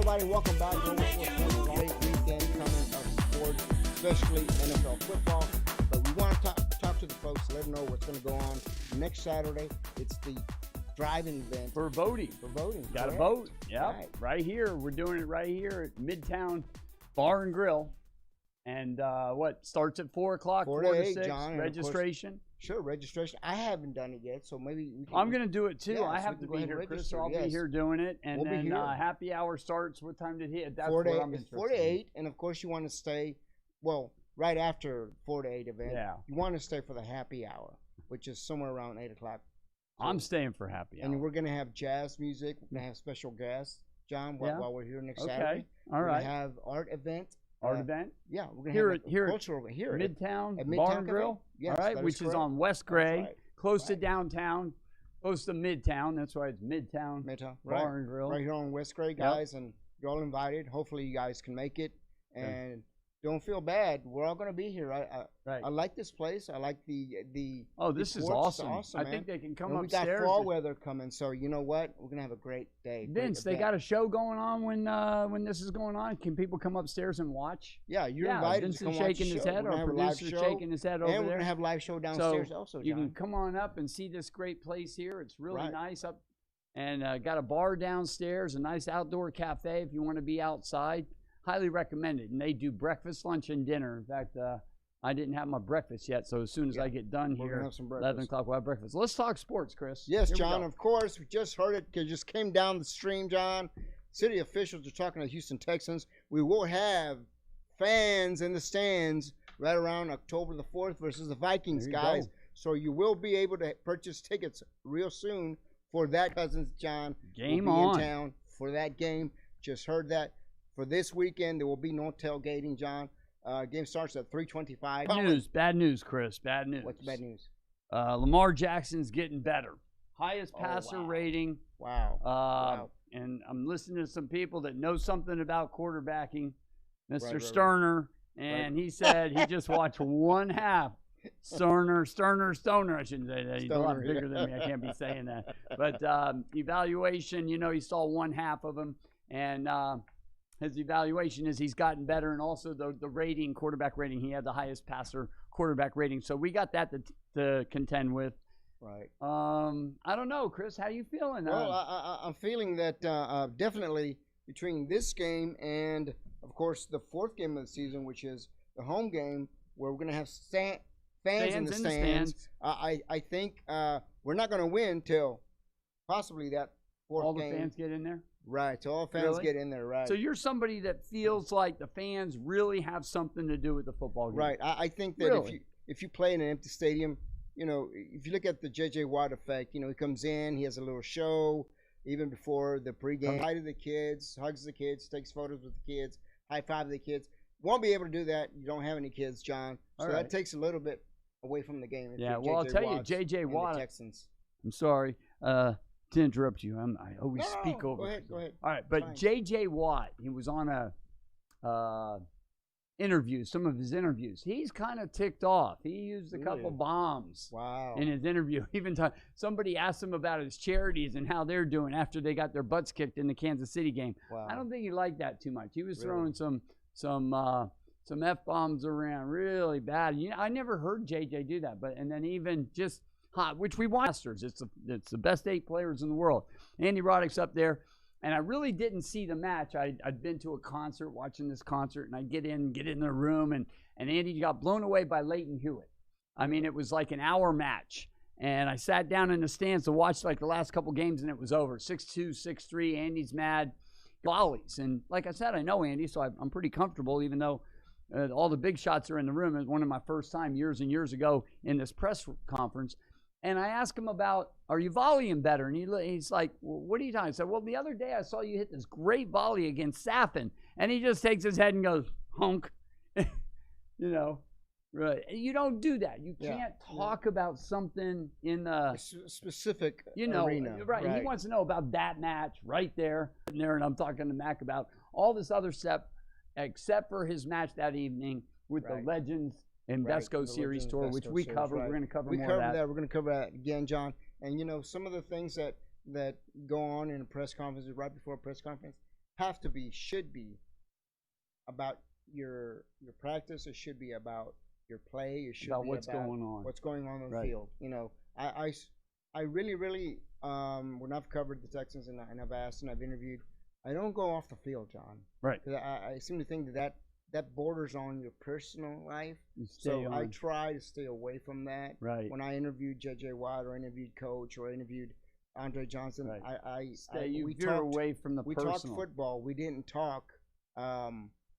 everybody. Welcome back. We're a great weekend coming of sports, especially NFL football. But we want to talk to the folks, let them know what's going to go on next Saturday. It's the driving event. For voting. Got to vote. Yeah. Right here. We're doing it right here at Midtown Bar and Grill. And what starts at 4 o'clock? 4 to 6. John, registration. Sure, registration. I haven't done it yet, so maybe we can. I'm going to do it too. Yeah, I so have to be here, Chris, so I'll be here doing it. And we'll then happy hour starts. What time did it hit? That's 4 to 8, what I'm interested 4 to 8, and of course you want to stay, well, right after 4 to 8 event. Yeah. You want to stay for the happy hour, which is somewhere around 8 o'clock. So, I'm staying for happy hour. And we're going to have jazz music. We're going to have special guests, John, while we're here next Saturday. All right. We're going to have art event. Event? Yeah, we're going to have cultural event here Midtown, at Bar and Grill. Yes, all right, which is on West Gray, close to downtown, close to Midtown. That's why it's Midtown Bar and Grill. Right here on West Gray, guys, and you're all invited. Hopefully you guys can make it. And don't feel bad. We're all going to be here. I like this place. I like the Oh, this is awesome. I think they can come upstairs. We got fall weather coming, so you know what? We're going to have a great day. Vince, they got a show going on when this is going on. Can people come upstairs and watch? Yeah, you're invited. Vince to come is shaking watch his the show. head. Our producer's shaking his head over there. And we're going to have live show downstairs also, John. You can come on up and see this great place here. It's really nice up. And got a bar downstairs, a nice outdoor cafe if you want to be outside. Highly recommended. And they do breakfast, lunch, and dinner. In fact, I didn't have my breakfast yet, so as soon as I get done here, 11 o'clock, we'll have breakfast. Let's talk sports, Chris. Yes, John, of course. We just heard it. It just came down the stream, John. City officials are talking to Houston Texans. We will have fans in the stands right around October the 4th versus the Vikings, guys. So you will be able to purchase tickets real soon for that, Cousins, John. Game will be on. in town for that game. Just heard that. For this weekend, there will be no tailgating, John. Game starts at 3:25. Bad news, Chris. Bad news. What's bad news? Lamar Jackson's getting better. Highest passer rating. Wow. And I'm listening to some people that know something about quarterbacking. Mr. Sterner, and he said he just watched one half. Stoner. I shouldn't say that. He's a lot bigger than me. I can't be saying that. But evaluation, he saw one half of him. And his evaluation is he's gotten better, and also the rating, quarterback rating, he had the highest passer quarterback rating. So we got that to contend with. Right. I don't know, Chris. How you feeling? Well, I'm feeling that definitely between this game and, of course, the fourth game of the season, which is the home game, where we're going to have fans in the stands. I think we're not going to win till possibly that fourth game. All the fans get in there? Right, so all fans get in there, right. So you're somebody that feels like the fans really have something to do with the football game. Right, I think that if you play in an empty stadium, if you look at the J.J. Watt effect, he comes in, he has a little show, even before the pregame. Hi to the kids, hugs the kids, takes photos with the kids, high-five the kids. Won't be able to do that. You don't have any kids, John. So that takes a little bit away from the game. Well, I'll tell you, J.J. Watt, the Texans. I'm sorry. To interrupt you, I always speak over. Go ahead. All right, but J.J. Watt, he was on a interview, some of his interviews. He's kind of ticked off. He used a couple bombs in his interview. Even somebody asked him about his charities and how they're doing after they got their butts kicked in the Kansas City game. I don't think he liked that too much. He was throwing some F-bombs around really bad. I never heard J.J. do that, and then even just which we watched. It's the best 8 players in the world. Andy Roddick's up there, and I really didn't see the match. I'd been to a concert, watching this concert, and I get in the room, and Andy got blown away by Leighton Hewitt. I mean, it was like an hour match, and I sat down in the stands to watch like the last couple games, and it was over. 6-2, 6-3. Andy's mad. Volleys, and like I said, I know Andy, so I'm pretty comfortable, even though all the big shots are in the room. It was one of my first time years and years ago in this press conference. And I asked him about, are you volleying better? And he's like, well, what are you talking? I said, well, the other day I saw you hit this great volley against Saffin. And he just takes his head and goes, honk. Right. You don't do that. You can't talk about something in a specific arena. Right. He wants to know about that match right there. And I'm talking to Mac about all this other stuff, except for his match that evening with the Legends Invesco Series Tour, which we covered. We're going to cover more of that. We're going to cover that again, John. And, some of the things that go on in a press conference, right before a press conference, should be about your practice. It should be about your play. It should About be what's about going on. what's going on the Right. field. You know, I really when I've covered the Texans and I've asked and I've interviewed, I don't go off the field, John. Right. Because I seem to think that borders on your personal life. You stay So I on. try to stay away from that. Right. When I interviewed J.J. Watt or interviewed Coach or interviewed Andre Johnson, Right. we You veer talked away from the we personal. talked football. We didn't talk.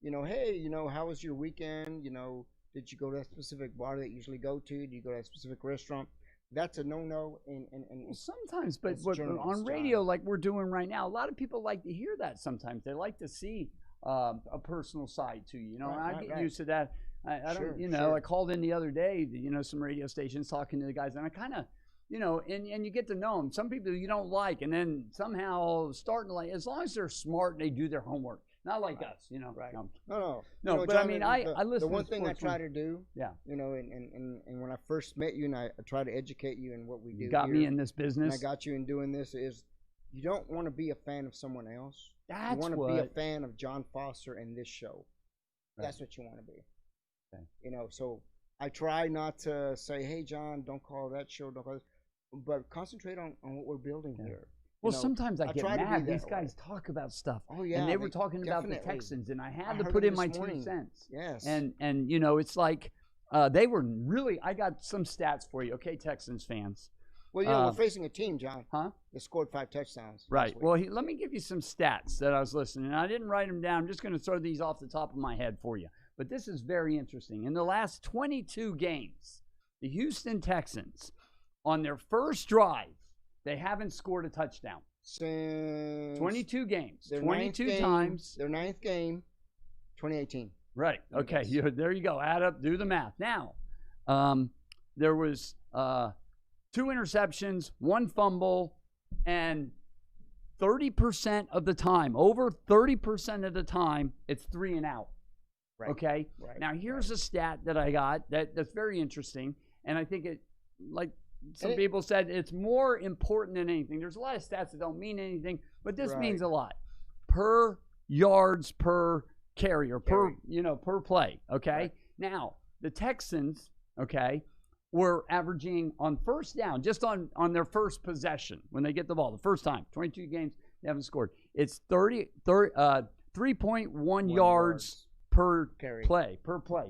You know, hey, you know, how was your weekend? You know, did you go to that specific bar that you usually go to? Did you go to that specific restaurant? That's a no-no. Well, sometimes, but as what, journalists, on John. radio, like we're doing right now, a lot of people like to hear that. Sometimes they like to see a personal side to you. You know, and I get used to that. I Sure, don't, you know, sure. I called in the other day, you know, some radio stations talking to the guys, and I kind of, you know, and you get to know them. Some people you don't like, and then somehow starting to like, as long as they're smart and they do their homework. Not like us, you know. Right. No. No, No, you know, but I John, mean, the- I listen The one to thing I sports try when- to do, Yeah. you know, and when I first met you, and I try to educate you in what we do. You got here, me in this and I business. got you in doing this is, you don't want to be a fan of someone else. That's You want to what. be a fan of John Foster and this show. Right. That's what you want to be. Okay. You know, so I try not to say, hey, John, don't call that show, don't call this, but concentrate on what we're building Yeah. here. Well, You know, sometimes I I get try to be mad. that These way. guys talk about stuff, Oh, yeah. and they were talking about the definitely. Texans, and I I had to heard put them in my this morning. 2 cents. Yes. And you know, it's like they were really. I got some stats for you, okay, Texans fans. Well, you know, we're facing a team, John, Huh? that scored 5 touchdowns. last Right. week. Well, let me give you some stats that I was listening. And I didn't write them down. I'm just going to throw these off the top of my head for you. But this is very interesting. In the last 22 games, the Houston Texans, on their first drive, they haven't scored a touchdown. Since 22 games, their 22 ninth game- times. Their 9th game, 2018. Right. Okay. Yes. There you go. Add up. Do the math. Now, there was 2 interceptions, 1 fumble, and 30% of the time, over 30% of the time, it's 3 and out. Right. Okay. Right. Now here's a stat that I got that's very interesting, and I think it, like some people said, it's more important than anything. There's a lot of stats that don't mean anything, but this Right. means a lot. Per yards per carry or per Carry. per play. Okay. Right. Now the Texans, okay, were averaging on first down, just on their first possession when they get the ball, the first time, 22 games they haven't scored. It's 3.1 yards per Carry. play,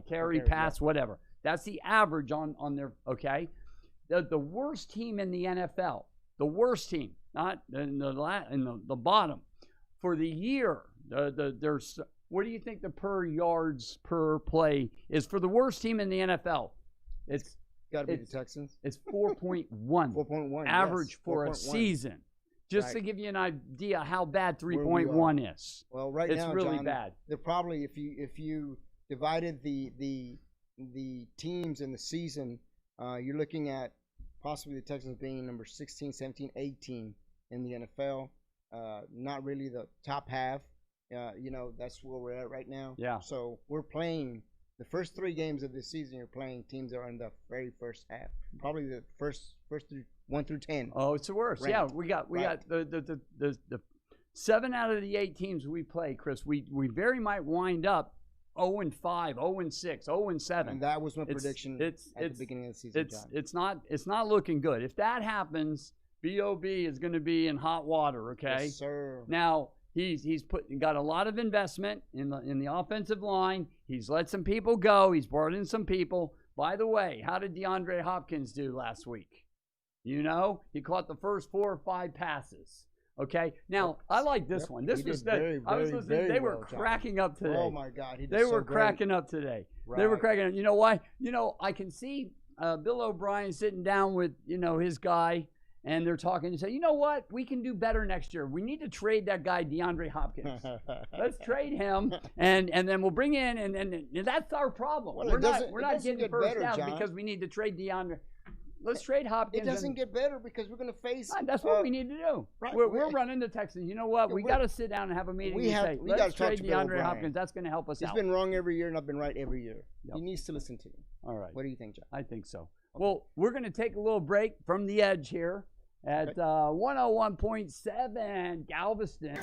carry, pass, whatever. That's the average on their, okay? The worst team in the NFL, the worst team, not in the bottom, for the year, there's, what do you think the per yards per play is for the worst team in the NFL? It's Got to be the Texans. It's 4.1 4.1 average yes, for a 4.1. season. Just to Right. give you an idea how bad Where we 3.1 is. Well, right It's now, really John, bad. They're probably if you divided the teams in the season, you're looking at possibly the Texans being number 16, 17, 18 in the NFL. Not really the top half. You know, that's where we're at right now. Yeah. So we're playing the first 3 games of this season. You're playing teams that are in the very first half. Probably the first 1 through 10. Oh, it's the worst. Ranked. Yeah, we got the 7 out of the 8 teams we play, Chris. We very might wind up 0-5, 0-6, 0-7. And that was my prediction at the beginning of the season, John. It's not looking good. If that happens, Bob is going to be in hot water. Okay. Yes, sir. Now he's got a lot of investment in the offensive line. He's let some people go. He's brought in some people. By the way, how did DeAndre Hopkins do last week? You know, he caught the first 4 or 5 passes. Okay. Now I like this one. This He was did very, I was very, listening. very They were well, John. cracking up today. Oh my God, he did They so were great. cracking up today. They were Right. cracking up. You know why? You know, I can see Bill O'Brien sitting down with, you know, his guy, and they're talking and say, you know what? We can do better next year. We need to trade that guy DeAndre Hopkins. Let's trade him, and then we'll bring in, and that's our problem. Well, we're it not doesn't getting get first better, down John. because we need to trade DeAndre. Let's trade Hopkins. It doesn't get better because we're going to face. That's what we need to do. right, We're running the Texans. You know what? We got to sit down and have a meeting we and have- say, we gotta let's talk trade to Bill DeAndre O'Brien. Hopkins. That's going to help us He's out. been wrong every year, and I've been right every year. Yep. He needs to listen to me. All right. What do you think, John? I think so. Well, we're going to take a little break from the edge here. at 101.7 Galveston.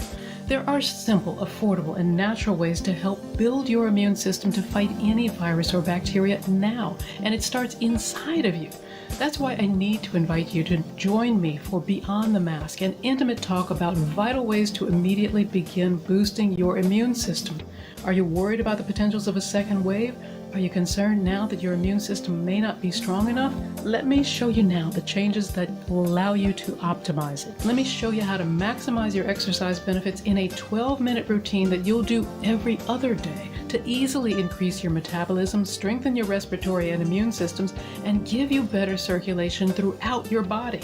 There are simple, affordable, and natural ways to help build your immune system to fight any virus or bacteria now, and it starts inside of you. That's why I need to invite you to join me for Beyond the Mask, an intimate talk about vital ways to immediately begin boosting your immune system. Are you worried about the potentials of a second wave? Are you concerned now that your immune system may not be strong enough? Let me show you now the changes that will allow you to optimize it. Let me show you how to maximize your exercise benefits in a 12-minute routine that you'll do every other day to easily increase your metabolism, strengthen your respiratory and immune systems, and give you better circulation throughout your body.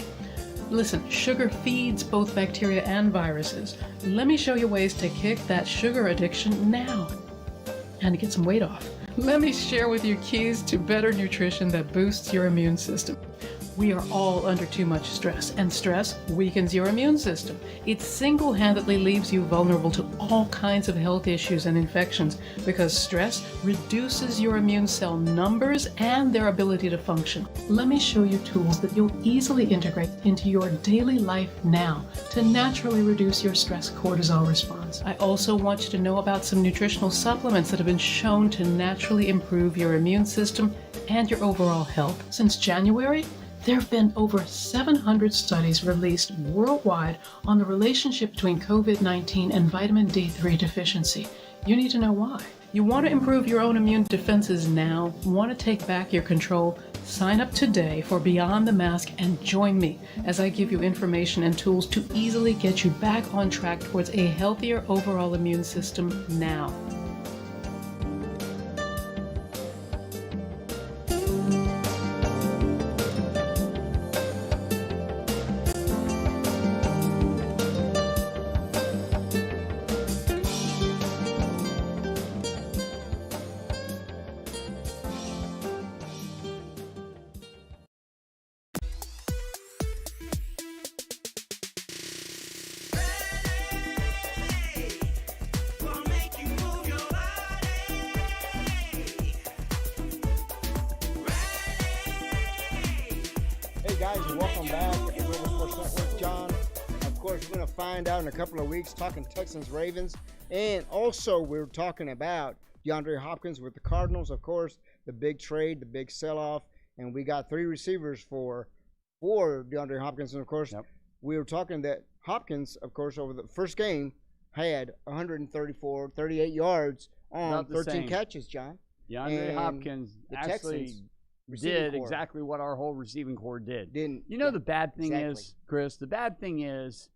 Listen, sugar feeds both bacteria and viruses. Let me show you ways to kick that sugar addiction now and to get some weight off. Let me share with you keys to better nutrition that boosts your immune system. We are all under too much stress, and stress weakens your immune system. It single-handedly leaves you vulnerable to all kinds of health issues and infections because stress reduces your immune cell numbers and their ability to function. Let me show you tools that you'll easily integrate into your daily life now to naturally reduce your stress cortisol response. I also want you to know about some nutritional supplements that have been shown to naturally improve your immune system and your overall health. Since January, there have been over 700 studies released worldwide on the relationship between COVID-19 and vitamin D3 deficiency. You need to know why. You want to improve your own immune defenses now? Want to take back your control? Sign up today for Beyond the Mask and join me as I give you information and tools to easily get you back on track towards a healthier overall immune system now. Guys, welcome back to Global Sports Network. John, of course, we're going to find out in a couple of weeks, talking Texans, Ravens, and also we're talking about DeAndre Hopkins with the Cardinals, of course, the big trade, the big sell-off, and we got 3 receivers for DeAndre Hopkins, and of course, we were talking that Hopkins, of course, over the first game, had 38 yards on 13 catches, John. DeAndre Hopkins actually did exactly what our whole receiving core did. The bad thing is, Chris, the bad thing is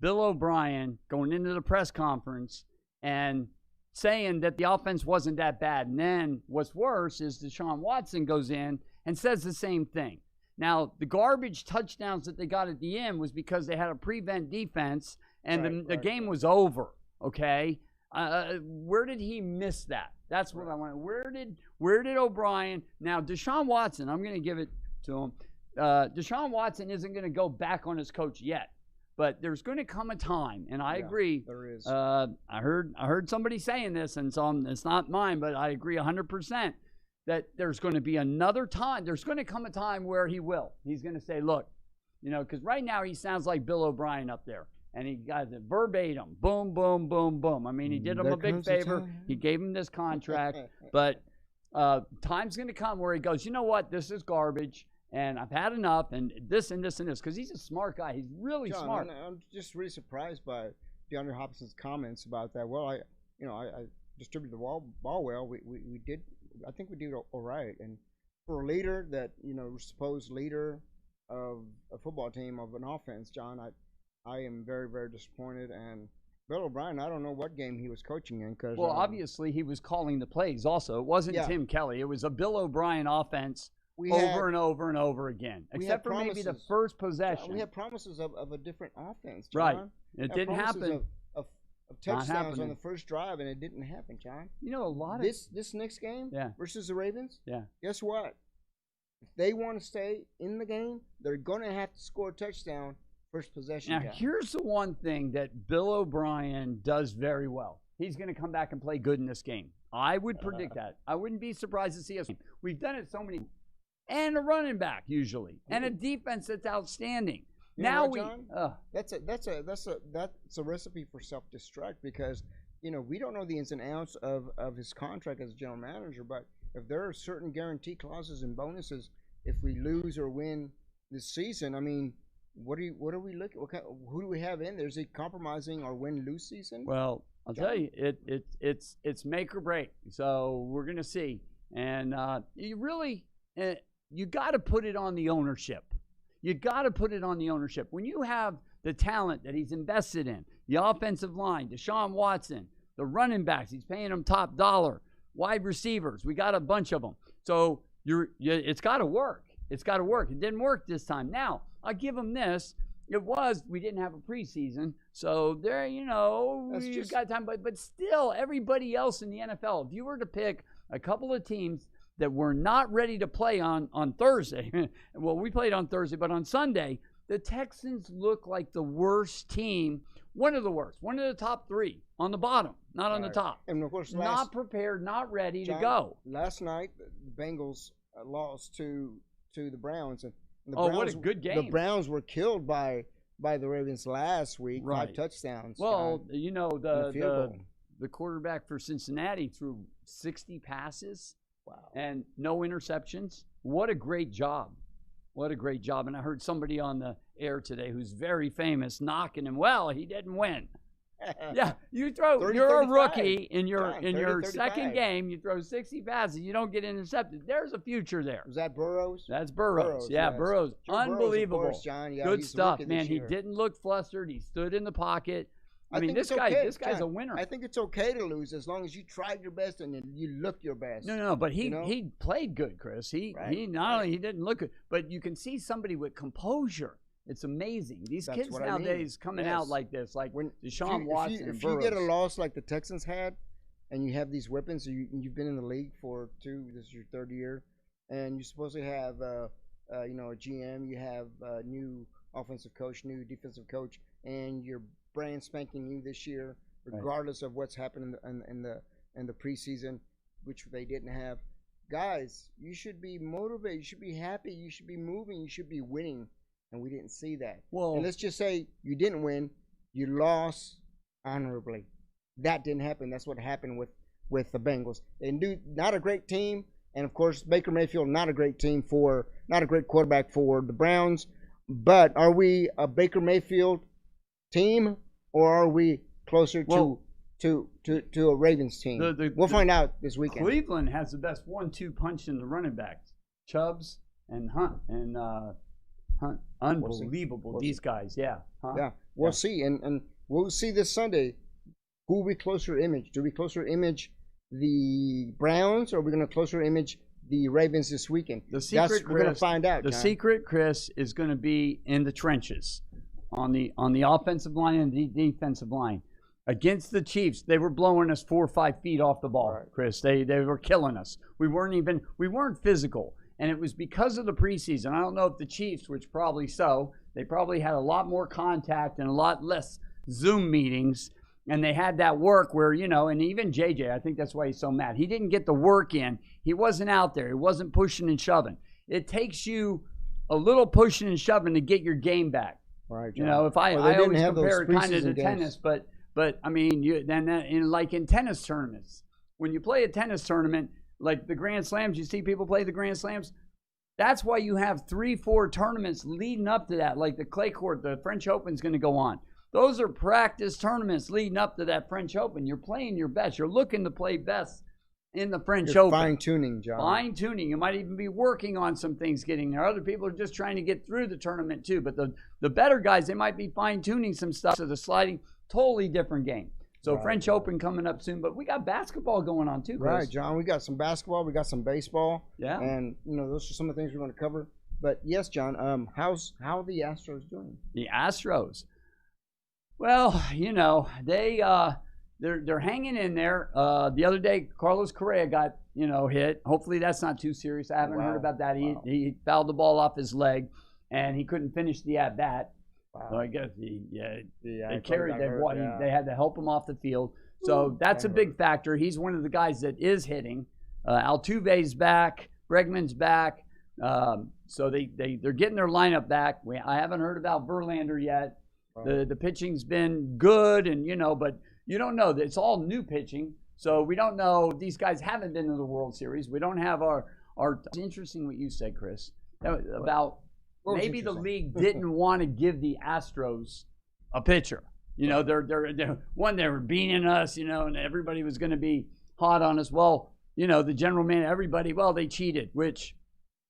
Bill O'Brien going into the press conference and saying that the offense wasn't that bad. And then what's worse is Deshaun Watson goes in and says the same thing. Now, the garbage touchdowns that they got at the end was because they had a prevent defense and the game was over, okay? Where did he miss that? That's what I want. Where did O'Brien? Now, Deshaun Watson, I'm going to give it to him. Deshaun Watson isn't going to go back on his coach yet, but there's going to come a time, and I agree. There is. I heard somebody saying this, and so it's not mine, but I agree 100% that there's going to be another time. There's going to come a time where he's going to say, look, because right now he sounds like Bill O'Brien up there. And he got it verbatim, boom, boom, boom, boom. I mean, he did him a big favor. He gave him this contract. But time's going to come where he goes, you know what, this is garbage, and I've had enough, and this and this and this. Because he's a smart guy. He's really smart. I'm just really surprised by DeAndre Hopkins' comments about that. Well, I distributed the ball well. We did. I think we did all right. And for a leader that, supposed leader of a football team, of an offense, John, I am very, very disappointed. And Bill O'Brien, I don't know what game he was coaching in. Well, obviously he was calling the plays also. It wasn't Tim Kelly. It was a Bill O'Brien offense over and over and over again, except for maybe the first possession. We had promises of a different offense, John. Right. It didn't happen. Of touchdowns on the first drive, and it didn't happen, John. A lot of this next game versus the Ravens, guess what? If they want to stay in the game, they're going to have to score a touchdown first possession. Now, here's the one thing that Bill O'Brien does very well. He's going to come back and play good in this game. I would predict that. I wouldn't be surprised to see us. We've done it so many. And a running back, usually. And a defense that's outstanding. You now know we what, John? That's a recipe for self-destruct because we don't know the ins and outs of his contract as a general manager, but if there are certain guarantee clauses and bonuses if we lose or win this season, I mean, what are we looking? Who do we have in there? Is he compromising our win-lose season? Well, I'll tell you, it's make or break. So we're gonna see, and you got to put it on the ownership. You got to put it on the ownership. When you have the talent that he's invested in, the offensive line, Deshaun Watson, the running backs, he's paying them top dollar, wide receivers, we got a bunch of them. So it's got to work. It's got to work. It didn't work this time. Now, I'll give him this. We didn't have a preseason. So there, we've got time. But still, everybody else in the NFL, if you were to pick a couple of teams that were not ready to play on Thursday, well, we played on Thursday, but on Sunday, the Texans look like the worst team, one of the worst, one of the top three on the bottom, not on the top. And of course, not prepared, not ready to go. Last night, the Bengals lost to the Browns, and the Browns, what a good game! The Browns were killed by the Ravens last week, right. 5 touchdowns. Well, the quarterback for Cincinnati threw 60 passes. Wow. And no interceptions. What a great job. What a great job. And I heard somebody on the air today who's very famous knocking him. Well, he didn't win. Yeah, you're a rookie in your second game, you throw 60 passes, you don't get intercepted. There's a future there. Was that Burrows? That's Burrows. Yeah, yes. Burrows. Unbelievable. Burrows, of course, John. Yeah, good stuff, man. He didn't look flustered. He stood in the pocket. I mean, this guy's John, a winner. I think it's okay to lose as long as you tried your best and you look your best. No, but he played good, Chris. He not only he didn't look good, but you can see somebody with composure. It's amazing. These kids nowadays coming out like this, like when Deshaun Watson and Burrows. If you get a loss like the Texans had, and you have these weapons, you've been in the league for this is your third year, and you supposedly have a GM, you have a new offensive coach, new defensive coach, and you're brand spanking new this year, regardless of what's happened in the preseason, which they didn't have. Guys, you should be motivated. You should be happy. You should be moving. You should be winning. And we didn't see that. Well, and let's just say you didn't win. You lost honorably. That didn't happen. That's what happened with the Bengals. They knew not a great team. And, of course, Baker Mayfield, not a great quarterback for the Browns. But are we a Baker Mayfield team, or are we closer to a Ravens team? We'll find out this weekend. Cleveland has the best 1-2 punch in the running backs, Chubbs and Hunt, and Hunt, unbelievable. We'll these guys, yeah. Huh? Yeah, we'll see, and we'll see this Sunday. Who we closer image? Do we closer image the Browns, or are we going to closer image the Ravens this weekend? The secret, we're going to find out. The secret, Chris, is going to be in the trenches, on the offensive line and the defensive line. Against the Chiefs, they were blowing us 4 or 5 feet off the ball, right. Chris. They were killing us. We weren't physical. And it was because of the preseason. I don't know if the Chiefs, which probably so, they probably had a lot more contact and a lot less Zoom meetings. And they had that work where, and even JJ, I think that's why he's so mad. He didn't get the work in. He wasn't out there. He wasn't pushing and shoving. It takes you a little pushing and shoving to get your game back. Right. If I always compare it kind of to tennis, but I mean, in tennis tournaments, when you play a tennis tournament, like the Grand Slams, you see people play the Grand Slams. That's why you have 3-4 tournaments leading up to that, like the clay court, the French Open's going to go on. Those are practice tournaments leading up to that French Open. You're playing your best. You're looking to play best in the French Open. Fine-tuning, John. Fine-tuning. You might even be working on some things getting there. Other people are just trying to get through the tournament too. But the better guys, they might be fine-tuning some stuff. So the sliding, totally different game. So French Open coming up soon, but we got basketball going on too, Chris. Right, John. We got some basketball. We got some baseball. Yeah. And, those are some of the things we're going to cover. But, yes, John, how are the Astros doing? The Astros. Well, they're hanging in there. The other day, Carlos Correa got, hit. Hopefully that's not too serious. I haven't heard about that. He fouled the ball off his leg, and he couldn't finish the at-bat. Wow. So I guess they carried that. They had to help him off the field. So that's a big factor. He's one of the guys that is hitting. Altuve's back. Bregman's back. So they're getting their lineup back. I haven't heard about Verlander yet. The pitching's been good, and but you don't know. It's all new pitching, so we don't know. These guys haven't been to the World Series. We don't have our. It's interesting what you said, Chris, about maybe the league didn't want to give the Astros a pitcher. They're they were beating us, and everybody was going to be hot on us. Well, the general man, everybody, they cheated, which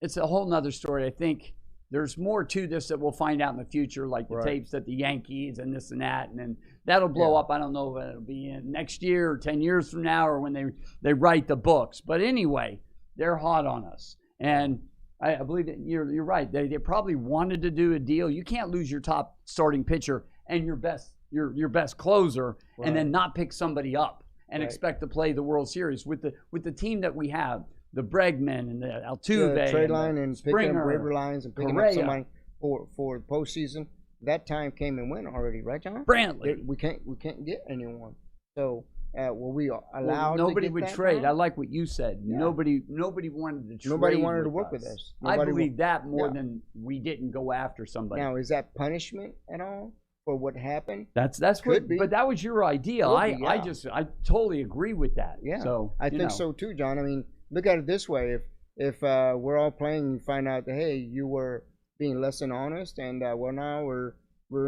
it's a whole nother story. I think there's more to this that we'll find out in the future, like the tapes that the Yankees and this and that, and then that'll blow up. I don't know if it'll be in next year or 10 years from now or when they write the books. But anyway, they're hot on us. And I believe that you're right. They probably wanted to do a deal. You can't lose your top starting pitcher and your best closer and then not pick somebody up and expect to play the World Series with the team that we have. The Bregman and the Altuve, trade line and picking up waiver lines and picking up somebody for the postseason. That time came and went already, right, John? Brantley. We can't get anyone. So were we allowed? Nobody to get would that trade. now? I like what you said. Yeah. Nobody wanted to trade. Nobody wanted to work with us. I believe that more than we didn't go after somebody. Now, is that punishment at all for what happened? That's what. But that was your idea. I totally agree with that. Yeah. So I think so too, John. I mean, look at it this way: if we're all playing, and you find out that hey, you were being less than honest, and now we're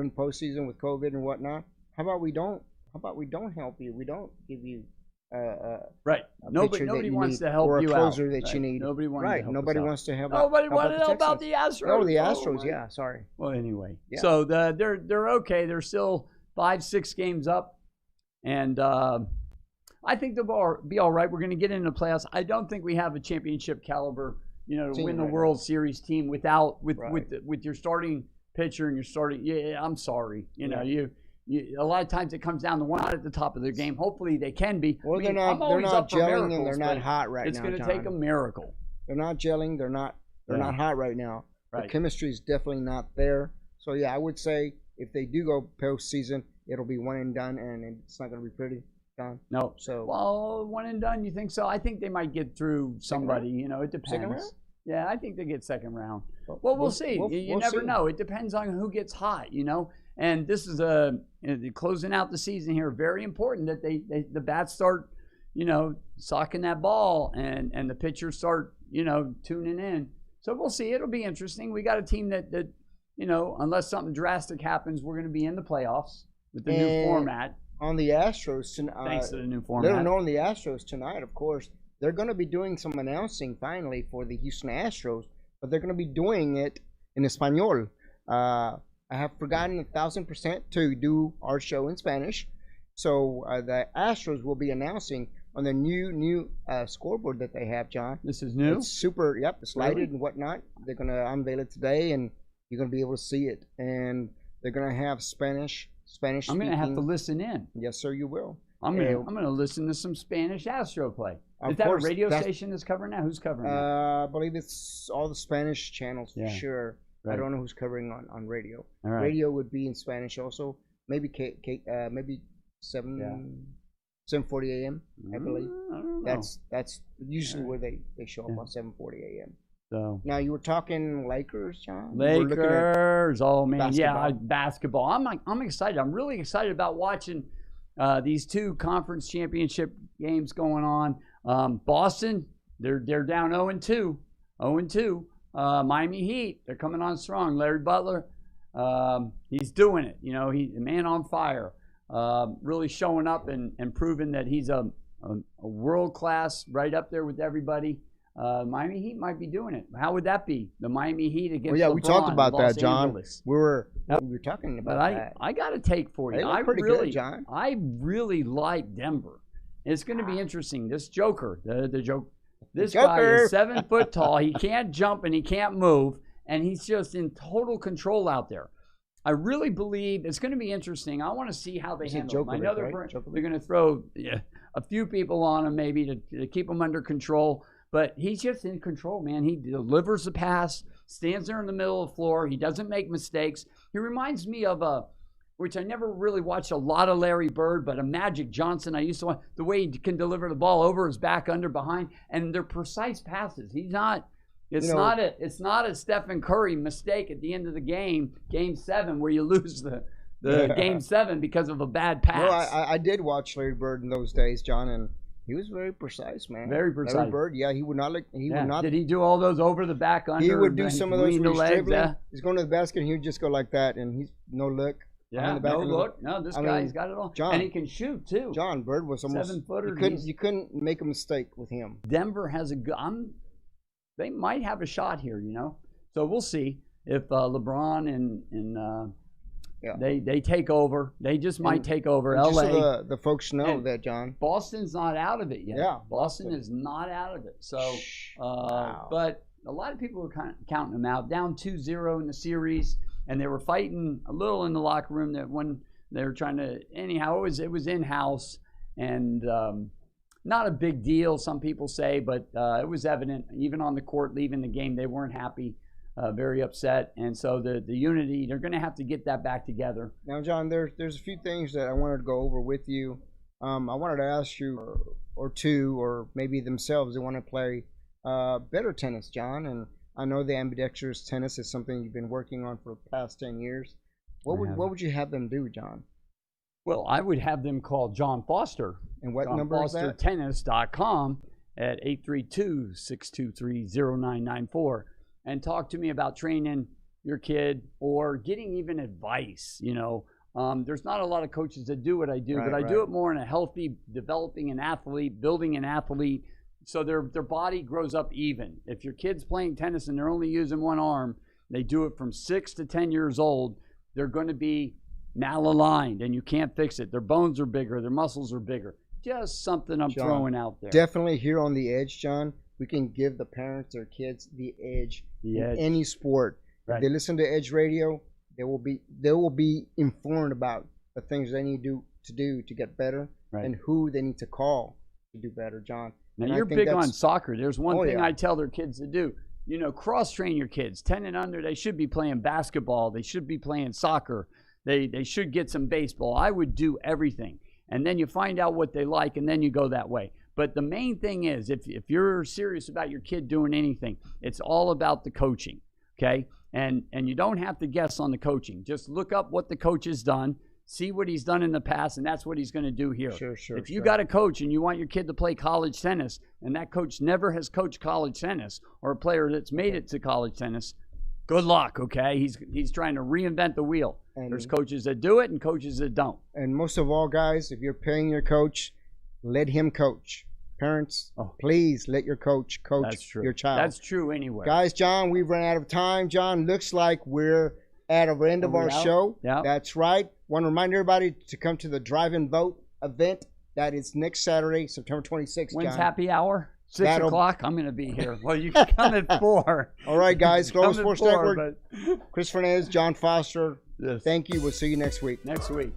in postseason with COVID and whatnot. How about we don't help you? We don't give you right. Nobody wants to help you out. Or a closer that you need. Nobody wants to help. Nobody wanted to help out the Astros. No, the Astros. Yeah, sorry. Well, anyway, so they're okay. They're still 5-6 games up, and I think they'll be all right. We're going to get into the playoffs. I don't think we have a championship caliber, to win the World Series team with your starting pitcher and your starting. Yeah, I'm sorry. A lot of times it comes down to one at the top of their game. Hopefully they can be. Well, they're not gelling and they're not hot right now. It's going to take a miracle. They're not gelling. They're not hot right now. Right. The chemistry is definitely not there. So yeah, I would say if they do go postseason, it'll be one and done, and it's not going to be pretty. John. No. So one and done. You think so? I think they might get through somebody. It depends. Second round? Yeah, I think they get second round. Well, we'll see. You never know. It depends on who gets hot. And this is closing out the season here. Very important that the bats start, socking that ball and the pitchers start, tuning in. So we'll see. It'll be interesting. We got a team that unless something drastic happens, we're going to be in the playoffs with the new format. On the Astros, thanks to the new format. Little known the Astros tonight, of course. They're going to be doing some announcing finally for the Houston Astros, but they're going to be doing it in Espanol. I have forgotten 1,000% to do our show in Spanish. So the Astros will be announcing on the new scoreboard that they have, John. This is new? It's super, it's lighted and whatnot. They're going to unveil it today, and you're going to be able to see it. And they're going to have Spanish speaking. I'm going to have to listen in. Yes, sir, you will. I'm going to listen to some Spanish Astro play. Is that a radio station that's covering that? Who's covering that? I believe it's all the Spanish channels for sure. Right. I don't know who's covering on radio. All right. Radio would be in Spanish also. Maybe maybe 7:40 a.m. I believe. I don't know. That's usually where they show up on 7:40 a.m. So now you were talking Lakers, John. Lakers, oh man, basketball. Basketball. I'm excited. I'm really excited about watching these two conference championship games going on. Boston, they're down 0-2. 0-2. Miami Heat, they're coming on strong. Larry Butler, he's doing it. He's a man on fire. Really showing up and proving that he's a world class, right up there with everybody. Miami Heat might be doing it. How would that be? The Miami Heat against LeBron, we talked about that, John. Angeles. We were talking about that. I got a take for you. They look pretty good, John. I really like Denver. It's going to be interesting. This Joker, the joke. This guy is 7 foot tall. He can't jump and he can't move, and he's just in total control out there. I really believe it's going to be interesting. I want to see how they handle him. I know they're going to throw a few people on him maybe to keep him under control, but he's just in control, man. He delivers the pass, stands there in the middle of the floor. He doesn't make mistakes. He reminds me of which I never really watched a lot of Larry Bird, but a Magic Johnson. I used to watch the way he can deliver the ball over his back, under, behind, and they're precise passes. He's not It's not a Stephen Curry mistake at the end of the game, Game 7, where you lose the Game 7 because of a bad pass. No, I did watch Larry Bird in those days, John, and he was very precise, man. Very precise. Larry Bird, yeah, he would not look. He would not. Did he do all those over the back under? He would do some of those where he's legs, dribbling. He's going to the basket, and he would just go like that, and he's no look. Yeah, no look. No, this guy's got it all. John, and he can shoot too. John Bird was almost 7-footer. You couldn't make a mistake with him. Denver has a good. They might have a shot here, you know. So we'll see if LeBron and they take over. They just might take over LA. So the folks know that, John. Boston's not out of it yet. Yeah, Boston is not out of it. So, wow. But a lot of people were kind of counting them out, down 2-0 in the series, and they were fighting a little in the locker room. That when they were trying to, anyhow, it was in house and not a big deal. Some people say, but it was evident even on the court leaving the game, they weren't happy. Very upset, and so the unity, they're going to have to get that back together. Now, John, there's a few things that I wanted to go over with you. I wanted to ask you or two, or maybe themselves, they want to play better tennis, John. And I know the ambidextrous tennis is something you've been working on for the past 10 years. What would you have them do, John? Well, I would have them call John Foster. And what number is that? JohnFosterTennis.com at 832-623-0994. And talk to me about training your kid or getting even advice. You know, there's not a lot of coaches that do what I do, but I do it more in a healthy, developing an athlete, building an athlete, so their body grows up even. If your kid's playing tennis and they're only using one arm, they do it from 6 to 10 years old, they're going to be malaligned, and you can't fix it. Their bones are bigger, their muscles are bigger. Just something I'm throwing out there. Definitely here on The Edge, John, we can give the parents, their kids, the edge in any sport. If they listen to Edge Radio, they will be informed about the things they need to do to get better, and who they need to call to do better, John. Now, you're big on soccer. There's one thing I tell their kids to do. You know, cross-train your kids. 10 and under, they should be playing basketball. They should be playing soccer. They should get some baseball. I would do everything. And then you find out what they like, and then you go that way. But the main thing is, if you're serious about your kid doing anything, it's all about the coaching, okay? And you don't have to guess on the coaching. Just look up what the coach has done, see what he's done in the past, and that's what he's going to do here. Sure. If you got a coach and you want your kid to play college tennis, and that coach never has coached college tennis, or a player that's made it to college tennis, good luck, okay? He's trying to reinvent the wheel. And there's coaches that do it and coaches that don't. And most of all, guys, if you're paying your coach, let him coach. Parents, please let your coach your child. That's true anyway. Guys, John, we've run out of time. John, looks like we're at the end of our show. Yeah. That's right. Want to remind everybody to come to the Drive-In Vote event. That is next Saturday, September 26th, When's John. happy hour? 6 o'clock? I'm going to be here. Well, you can come at 4. All right, guys. Global Sports Network. Chris Fernandez, John Foster. Yes. Thank you. We'll see you next week. Next week.